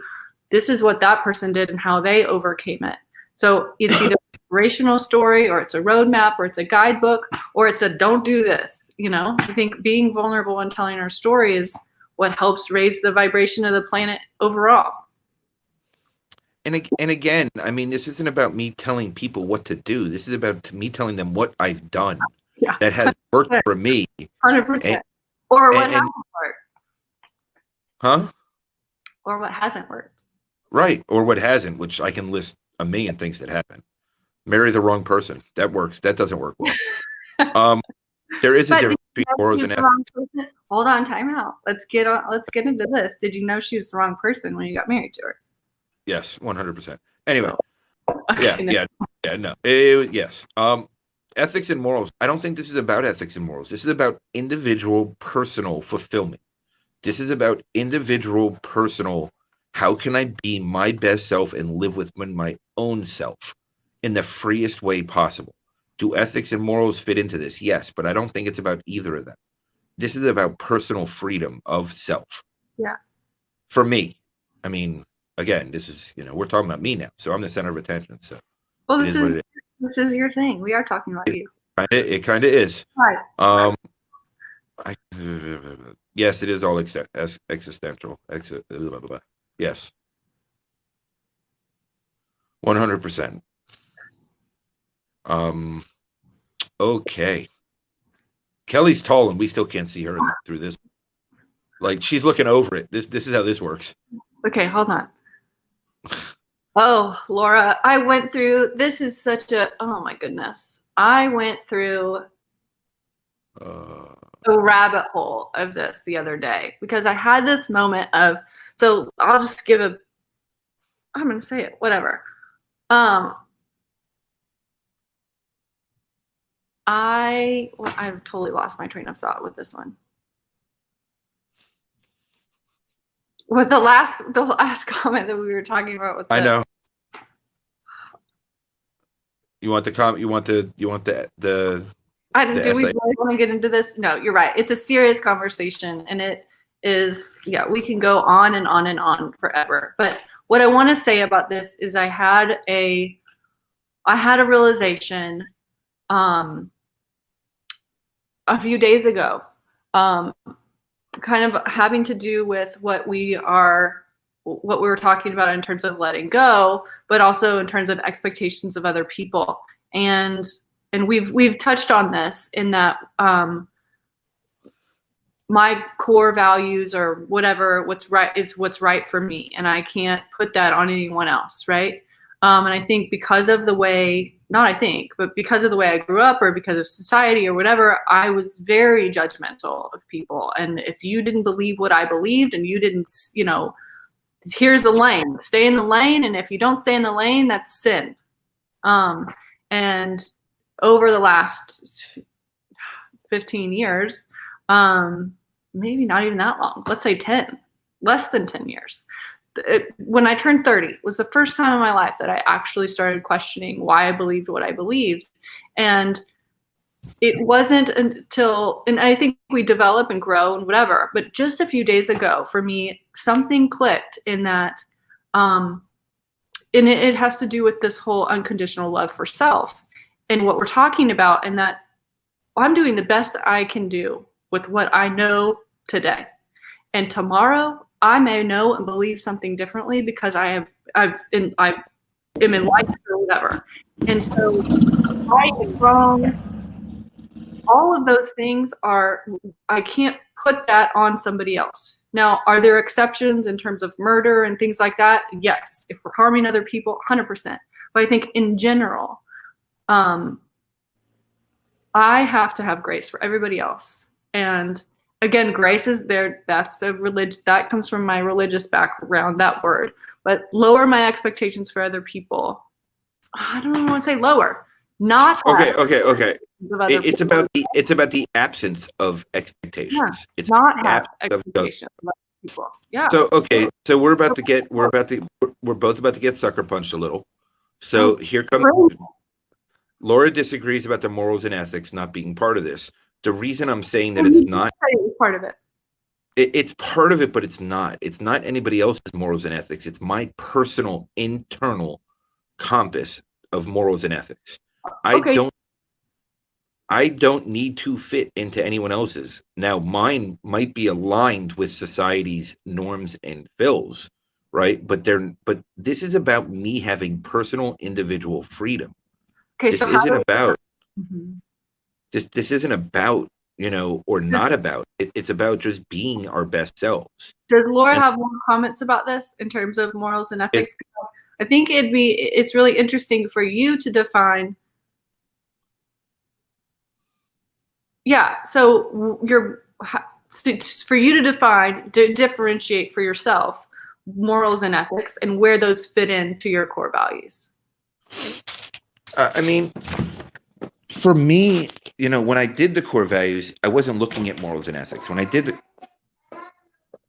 this is what that person did and how they overcame it. So it's either an inspirational story, or it's a roadmap, or it's a guidebook, or it's a don't do this. I think being vulnerable and telling our story is what helps raise the vibration of the planet overall. And again, I mean, this isn't about me telling people what to do. This is about me telling them what I've done that has worked for me. 100%. Or what hasn't worked. Huh? Or what hasn't worked. Right. Or what hasn't, which I can list a million things that happen. Marry the wrong person. That works. That doesn't work well. There is a difference between morals and ethics. Hold on, time out. Let's get into this. Did you know she was the wrong person when you got married to her? Yes, 100%. Anyway, okay, no. Yes. Ethics and morals. I don't think this is about ethics and morals. This is about individual, personal fulfillment. This is about individual, personal. How can I be my best self and live within my own self in the freest way possible? Do ethics and morals fit into this? Yes, but I don't think it's about either of them. This is about personal freedom of self. Yeah. For me, I mean, again, this is, we're talking about me now, so I'm the center of attention. So, well, this is your thing. We are talking about you. It kind of is. Right. Yes, it is all existential. Yes. 100%. Okay. Kelly's tall and we still can't see her through this. Like she's looking over it. This is how this works. Okay, hold on. Oh, Laura, I went through, this is such a, oh my goodness. I went through a rabbit hole of this the other day because I had this moment of, so I'll just give a, I'm going to say it, whatever. I've totally lost my train of thought with this one. With the last comment that we were talking about with I know. You want the comment? You want the do we really want to get into this? No, you're right. It's a serious conversation, and it is. Yeah, we can go on and on and on forever. But what I want to say about this is, I had a realization, a few days ago, kind of having to do with what we were talking about in terms of letting go, but also in terms of expectations of other people. And we've touched on this in that my core values or whatever, what's right is what's right for me, and I can't put that on anyone else, right? And I think because of the way, but because of the way I grew up or because of society or whatever, I was very judgmental of people. And if you didn't believe what I believed and you didn't, here's the lane, stay in the lane. And if you don't stay in the lane, that's sin. And over the last 15 years, maybe not even that long, let's say 10, less than 10 years. When I turned 30 was the first time in my life that I actually started questioning why I believed what I believed. And it wasn't until, and I think we develop and grow and whatever, but just a few days ago for me, something clicked in that, and it has to do with this whole unconditional love for self and what we're talking about, and that I'm doing the best I can do with what I know today. And tomorrow I may know and believe something differently because I am in life or whatever. And so right and wrong, all of those things I can't put that on somebody else. Now, are there exceptions in terms of murder and things like that? Yes. If we're harming other people, 100%. But I think in general, I have to have grace for everybody else. And again, grace is there. That's that comes from my religious background, that word. But lower my expectations for other people. I don't want to say lower. Not okay. It's about the absence of expectations. Yeah, it's not have expectations of other people. Yeah. So so we're both about to get sucker punched a little. So here comes Laura disagrees about the morals and ethics not being part of this. The reason I'm saying that it's not part of it. It's part of it, but it's not. It's not anybody else's morals and ethics. It's my personal internal compass of morals and ethics. Okay. I don't need to fit into anyone else's. Now, mine might be aligned with society's norms and fills, right? But this is about me having personal individual freedom. Okay, this isn't about this isn't about, or not about. It's about just being our best selves. Does Laura have more comments about this in terms of morals and ethics? I think it's really interesting for you to define. Yeah, so for you to differentiate for yourself morals and ethics and where those fit into your core values. I mean, for me, when I did the core values, I wasn't looking at morals and ethics. When I did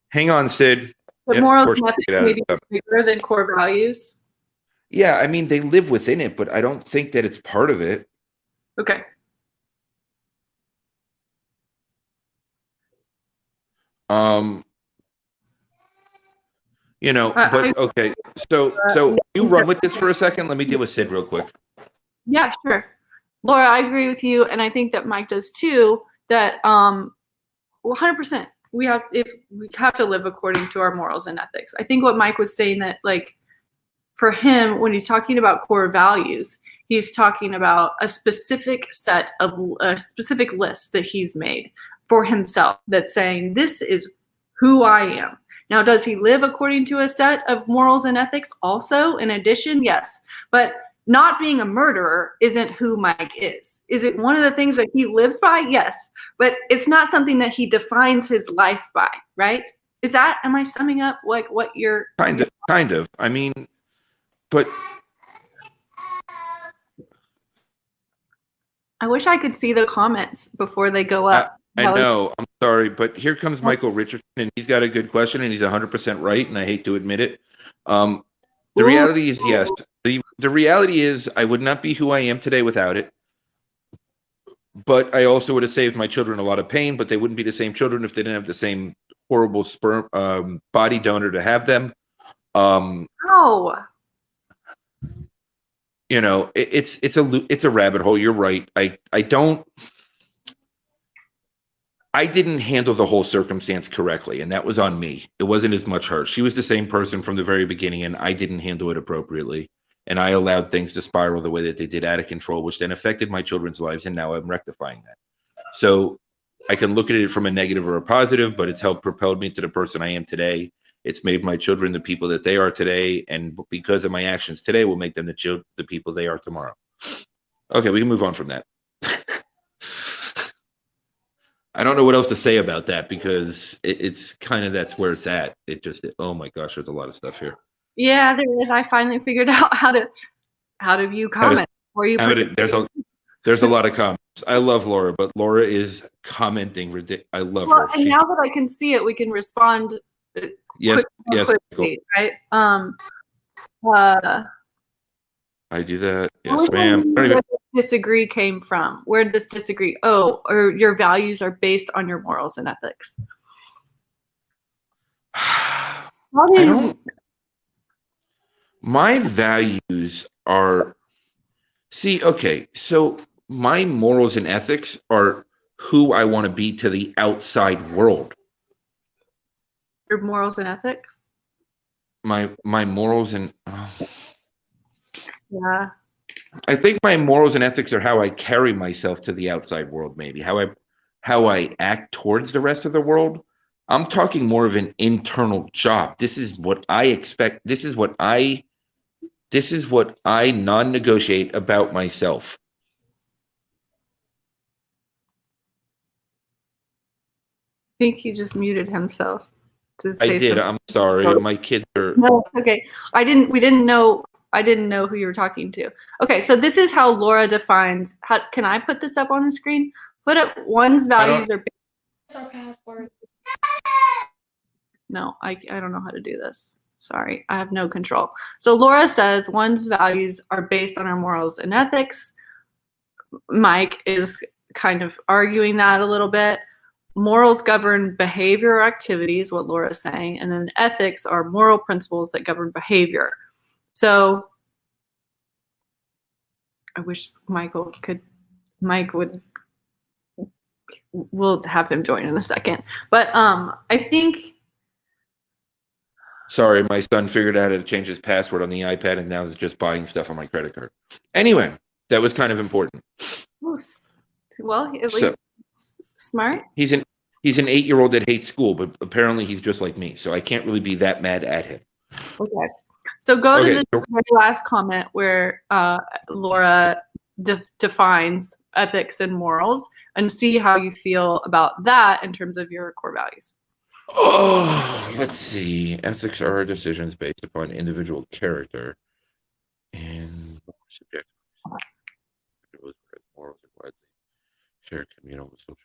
hang on, Sid. But morals and ethics maybe bigger than core values? Yeah, I mean, they live within it, but I don't think that it's part of it. Okay. But okay. So you run with this for a second. Let me deal with Sid real quick. Yeah, sure. Laura, I agree with you, and I think that Mike does too, that 100%. We have to live according to our morals and ethics. I think what Mike was saying, that like for him, when he's talking about core values, he's talking about a specific list that he's made for himself that's saying, this is who I am. Now, does he live according to a set of morals and ethics also in addition? Yes. But not being a murderer isn't who Mike is. Is it one of the things that he lives by? Yes. But it's not something that he defines his life by, right? Am I summing up like what you're kind of. I mean, but I wish I could see the comments before they go up. I know. I'm sorry, but here comes Michael Richardson, and he's got a good question, and he's 100% right, and I hate to admit it. The reality is, yes. The reality is, I would not be who I am today without it. But I also would have saved my children a lot of pain, but they wouldn't be the same children if they didn't have the same horrible sperm body donor to have them. Oh. You know, it's a rabbit hole. You're right. I didn't handle the whole circumstance correctly, and that was on me. It wasn't as much her. She was the same person from the very beginning, and I didn't handle it appropriately. And I allowed things to spiral the way that they did, out of control, which then affected my children's lives, and now I'm rectifying that. So I can look at it from a negative or a positive, but it's helped propel me to the person I am today. It's made my children the people that they are today, and because of my actions today will make them the people they are tomorrow. Okay, we can move on from that. I don't know what else to say about that, because it's kind of, that's where it's at. Oh my gosh, there's a lot of stuff here. Yeah, there is. I finally figured out how to view comments. There's a lot of comments. I love Laura, but Laura is commenting ridiculous. I love her. And now that I can see it, we can respond. Yes, quickly, right? I do that. Yes, ma'am. Where this disagree came from? Where did this disagree? Oh, or your values are based on your morals and ethics. My values are, okay, so my morals and ethics are who I want to be to the outside world. Your morals and ethics? My morals and yeah. I think my morals and ethics are how I carry myself to the outside world, maybe how I act towards the rest of the world. I'm talking more of an internal job. This is what I expect. This is what I non-negotiate about myself. I think he just muted himself. I did. I'm sorry. My kids are. No, okay. We didn't know. I didn't know who you were talking to. Okay, so this is how Laura defines. Can I put this up on the screen? Put up one's values are. Our passwords. No, I don't know how to do this. Sorry, I have no control. So Laura says one's values are based on our morals and ethics. Mike is kind of arguing that a little bit. Morals govern behavior or activities, what Laura is saying, and then ethics are moral principles that govern behavior. So I wish Mike would, we'll have him join in a second. But I think. Sorry, my son figured out how to change his password on the iPad, and now he's just buying stuff on my credit card. Anyway, that was kind of important. Well, at least smart. He's an 8-year-old that hates school, but apparently he's just like me, so I can't really be that mad at him. Okay. So go to the very last comment where Laura defines ethics and morals, and see how you feel about that in terms of your core values. Oh, let's see. Ethics are decisions based upon individual character and subjective morals are widely shared communal and social.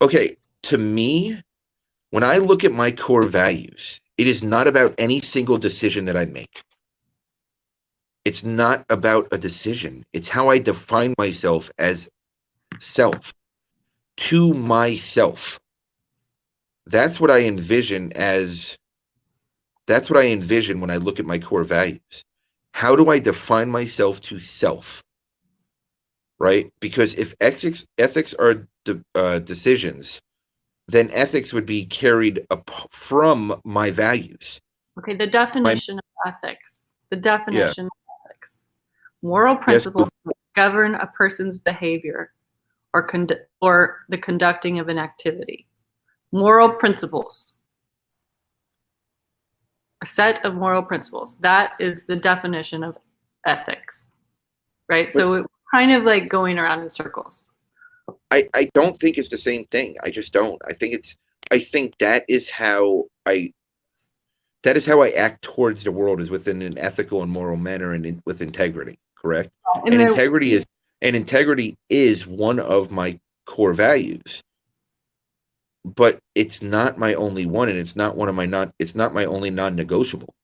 Okay, to me, when I look at my core values, it is not about any single decision that I make. It's not about a decision. It's how I define myself as self, to myself. That's what I envision when I look at my core values. How do I define myself to self? Right? Because if ethics are decisions, then ethics would be carried up from my values. Okay, the My definition of ethics. The Yeah. definition of ethics. Moral Yes. principles that govern a person's behavior or the conducting of an activity. Moral principles. A set of moral principles. That is the definition of ethics, right? So it's kind of like going around in circles. I don't think it's the same thing. I just don't. I think that is how I act towards the world, is within an ethical and moral manner and with integrity, correct? And integrity is one of my core values. But it's not my only one, and it's not my only non-negotiable.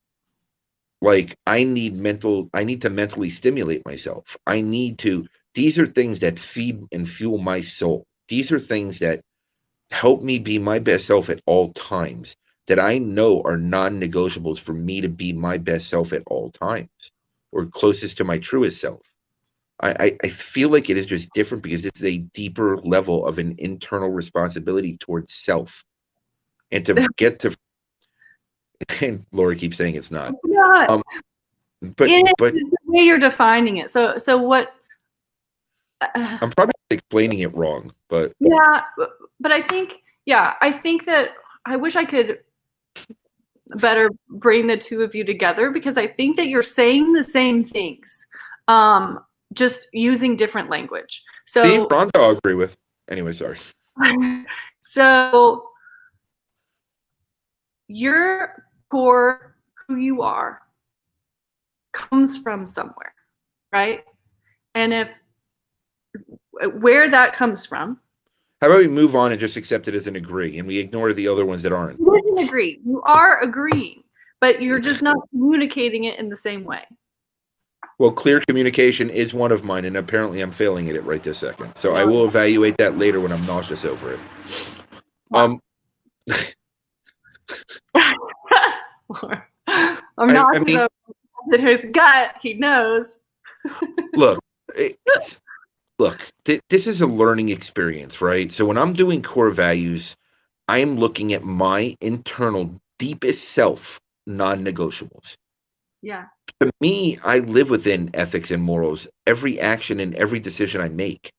Like I need to mentally stimulate myself. These are things that feed and fuel my soul. These are things that help me be my best self at all times, that I know are non-negotiables for me to be my best self at all times, or closest to my truest self. I feel like it is just different because it's a deeper level of an internal responsibility towards self. And to get to, and Laura keeps saying it's not. But the way you're defining it. So what? I'm probably explaining it wrong, but yeah, but I think that I wish I could better bring the two of you together, because I think that you're saying the same things, just using different language. So Steve Ronda, I'll agree with. Anyway, sorry. So your core, who you are, comes from somewhere, right? And if where that comes from. How about we move on and just accept it as an agree, and we ignore the other ones that aren't? You didn't agree. You are agreeing, but you're just not communicating it in the same way. Well, clear communication is one of mine, and apparently I'm failing at it right this second. So I will evaluate that later when I'm nauseous over it. Wow. I'm nauseous over in his gut. He knows. Look, this is a learning experience, right? So when I'm doing core values, I'm looking at my internal deepest self non-negotiables. Yeah. To me, I live within ethics and morals, every action and every decision I make,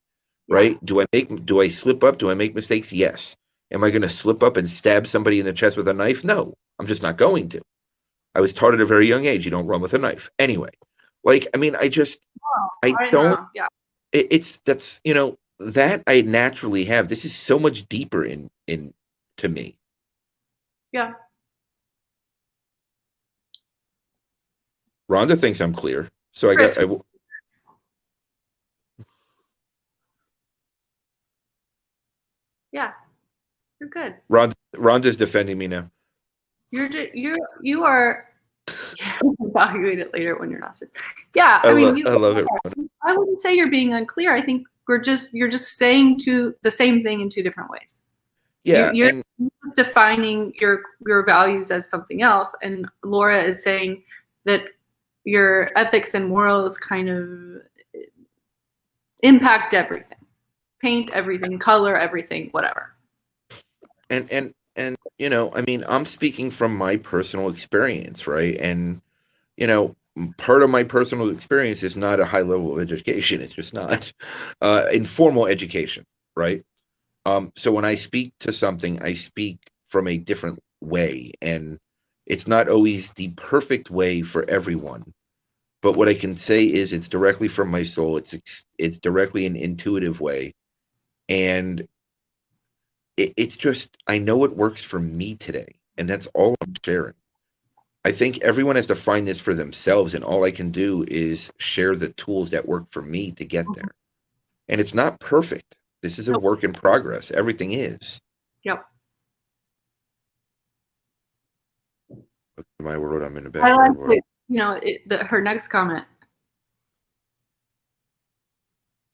right? Yeah. Do I slip up? Do I make mistakes? Yes. Am I going to slip up and stab somebody in the chest with a knife? No, I'm just not going to. I was taught at a very young age, you don't run with a knife. Anyway, like, I mean, I don't, yeah. That's, that I naturally have. This is so much deeper in to me. Yeah. Rhonda thinks I'm clear, so yeah, you're good. Rhonda's defending me now. You are. Evaluate it later when you're not sick. Yeah, I love it. I wouldn't say you're being unclear. I think you're just saying the same thing in two different ways. Yeah, you're defining your values as something else, and Laura is saying that your ethics and morals kind of impact everything, paint everything, color everything, whatever. And I mean, I'm speaking from my personal experience, right? And part of my personal experience is not a high level of education. It's just not informal education, right? So when I speak to something, I speak from a different way, and it's not always the perfect way for everyone. But what I can say is it's directly from my soul. It's directly an intuitive way, and it's just, I know it works for me today, and that's all I'm sharing. I think everyone has to find this for themselves, and all I can do is share the tools that work for me to get there. And it's not perfect. This is a work in progress. Everything is. Yep. My word, I'm in a bad. I like her next comment.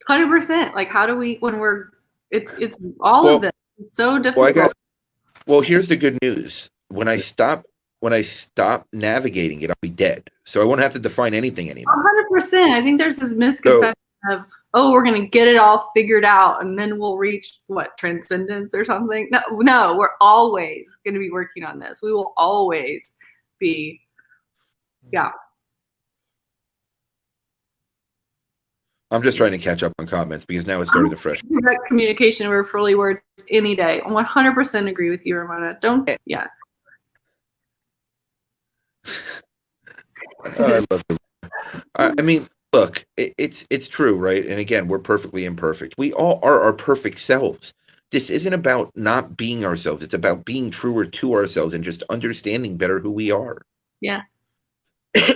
100%. Like, how do we, when we're, it's all of this. It's so difficult. Well, here's the good news. When I stop navigating it, I'll be dead. So I won't have to define anything anymore. 100%. I think there's this misconception of oh, we're going to get it all figured out and then we'll reach what, transcendence or something. No, we're always going to be working on this. We will always be, yeah. I'm just trying to catch up on comments because now it's starting to fresh. Direct communication over frilly words any day. 100% agree with you, Ramona. Yeah. I love it. I mean, look, it's true, right? And again, we're perfectly imperfect. We all are our perfect selves. This isn't about not being ourselves. It's about being truer to ourselves and just understanding better who we are. Yeah.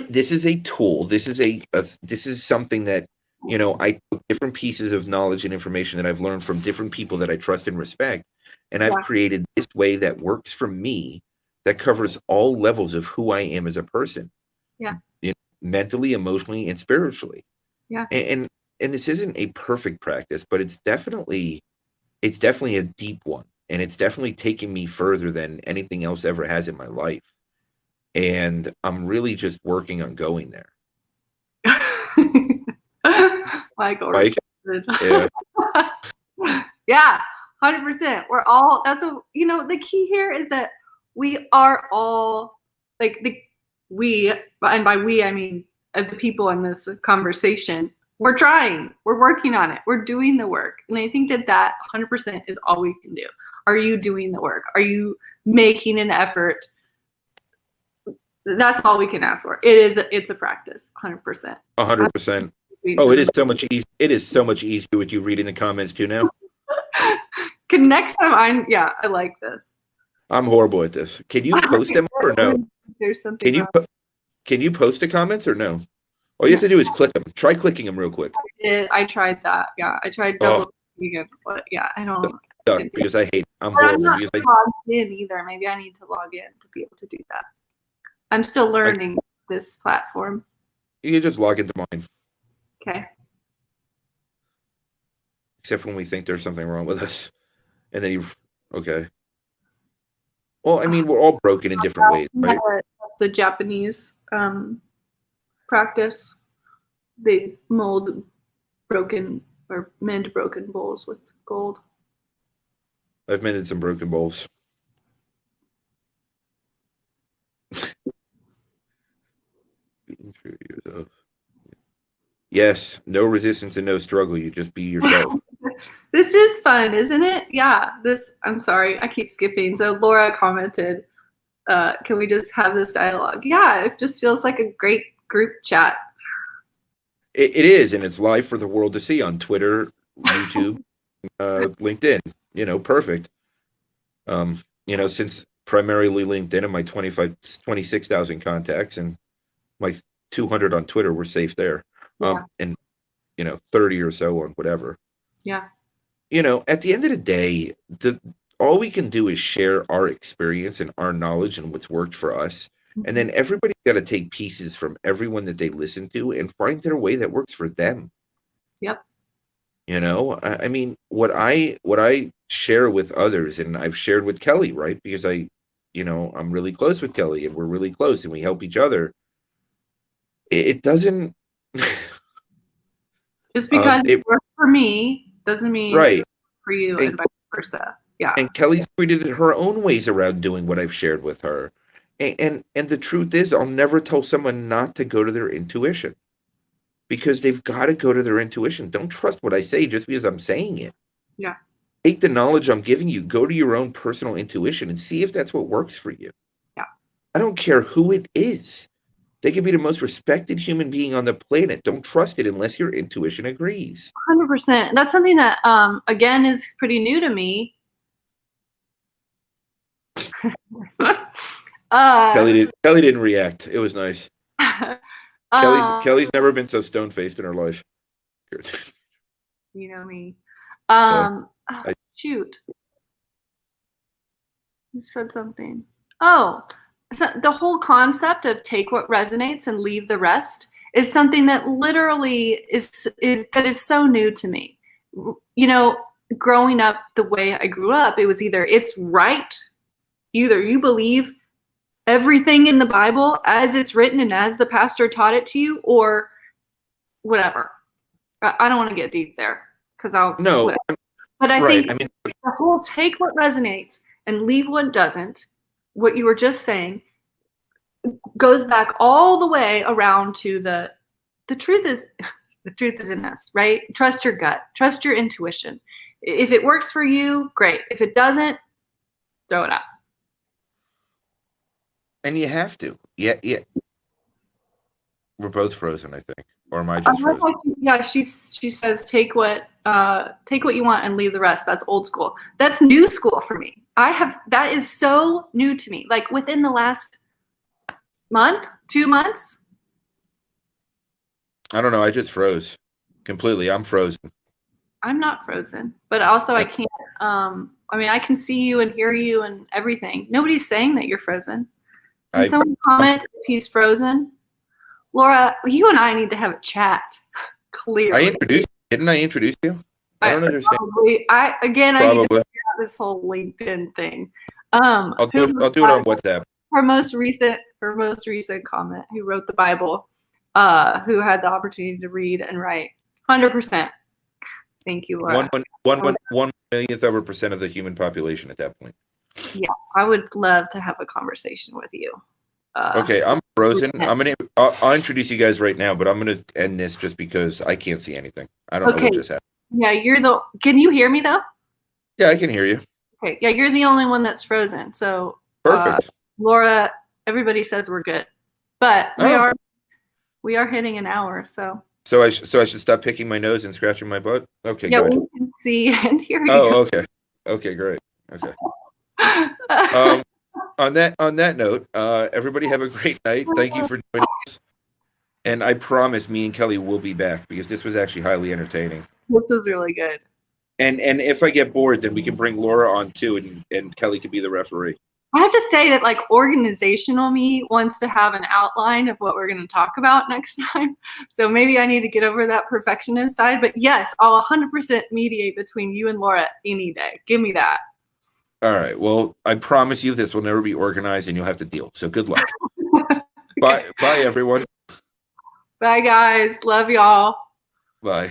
This is a tool. This is something that, you know, I took different pieces of knowledge and information that I've learned from different people that I trust and respect, and I've created this way that works for me, that covers all levels of who I am as a person. Yeah. You know, mentally, emotionally, and spiritually. Yeah. And this isn't a perfect practice, but it's definitely a deep one, and it's definitely taken me further than anything else ever has in my life. And I'm really just working on going there. Michael. Mike? Yeah. Yeah, 100%. We're all, that's what, you know, the key here is that we are all, like, and by we, I mean the people in this conversation, we're trying, we're working on it, we're doing the work. And I think that 100% is all we can do. Are you doing the work? Are you making an effort? That's all we can ask for. It's a practice, 100%. 100%. Oh, it is so much easier. It is so much easier with you reading the comments too now. Next time I like this. I'm horrible at this. Can you post them or no? There's something. Can you post the comments or no? All you have to do is click them. Try clicking them real quick. I tried that. Yeah, I tried double clicking it, but yeah, I don't. Because I hate it. I'm horrible. I'm not logged in either. Maybe I need to log in to be able to do that. I'm still learning this platform. You can just log into mine. Okay. Except when we think there's something wrong with us. And then okay. Well, I mean, we're all broken in different ways, right? That's the Japanese practice. They mold broken or mend broken bowls with gold. I've mended some broken bowls. Being true to yourself. Yes, no resistance and no struggle. You just be yourself. This is fun, isn't it? Yeah. I'm sorry, I keep skipping. So Laura commented, can we just have this dialogue? Yeah, it just feels like a great group chat. It is, and it's live for the world to see on Twitter, YouTube, LinkedIn. You know, perfect. You know, since primarily LinkedIn and my 26,000 contacts and my 200 on Twitter, we're safe there. And, you know, 30 or so on whatever. Yeah. You know, at the end of the day, all we can do is share our experience and our knowledge and what's worked for us. Mm-hmm. And then everybody's got to take pieces from everyone that they listen to and find their way that works for them. Yep. You know, I mean, what I share with others, and I've shared with Kelly, right? Because I'm really close with Kelly and we're really close and we help each other. It doesn't. Just because it works for me doesn't mean right. It for you and vice versa. Yeah. And Kelly's created her own ways around doing what I've shared with her. And the truth is, I'll never tell someone not to go to their intuition, because they've got to go to their intuition. Don't trust what I say just because I'm saying it. Yeah. Take the knowledge I'm giving you, go to your own personal intuition and see if that's what works for you. Yeah. I don't care who it is. They could be the most respected human being on the planet. Don't trust it unless your intuition agrees. 100%. That's something that, again, is pretty new to me. Kelly didn't react. It was nice. Kelly's never been so stone-faced in her life. You know me. Shoot. You said something. Oh. So the whole concept of take what resonates and leave the rest is something that literally is so new to me. You know, growing up the way I grew up, it was either you believe everything in the Bible as it's written and as the pastor taught it to you, or whatever. I don't want to get deep there because I'll No, quit. But I right. think I mean, the whole take what resonates and leave what doesn't, what you were just saying, goes back all the way around to the truth is the truth is in us, right? Trust your gut, trust your intuition. If it works for you, great. If it doesn't, throw it out. and you have to. Yeah, yeah. We're both frozen, I think. Or am I just frozen? Yeah, she says take what you want and leave the rest. That's old school. That's new school for me. That is so new to me. Like within the last month, 2 months. I don't know. I just froze completely. I'm frozen. I'm not frozen, but also I can't. I mean, I can see you and hear you and everything. Nobody's saying that you're frozen. Can someone comment if he's frozen? Laura, you and I need to have a chat. Clearly, Didn't I introduce you? I don't understand. Probably, I need to figure out this whole LinkedIn thing. I'll do it on WhatsApp. Her most recent comment, who wrote the Bible, who had the opportunity to read and write. 100%. Thank you, Laura. 1 millionth of a percent of the human population at that point. Yeah, I would love to have a conversation with you. Okay, I'm frozen. I'll introduce you guys right now, but I'm gonna end this just because I can't see anything. I don't know what just happened. Yeah, can you hear me though? Yeah, I can hear you. Okay, yeah, you're the only one that's frozen. So perfect. Laura, everybody says we're good, but we are hitting an hour, so. So I should stop picking my nose and scratching my butt. Okay, yeah, good. We can see and hear you. Oh, okay. Okay, great. Okay. On that note, everybody have a great night. Thank you for joining us. And I promise me and Kelly will be back because this was actually highly entertaining. This was really good. And if I get bored, then we can bring Laura on too, and Kelly could be the referee. I have to say that like organizational me wants to have an outline of what we're going to talk about next time. So maybe I need to get over that perfectionist side. But yes, I'll 100% mediate between you and Laura any day. Give me that. All right. Well, I promise you this will never be organized and you'll have to deal. So good luck. Okay. Bye, everyone. Bye, guys. Love y'all. Bye.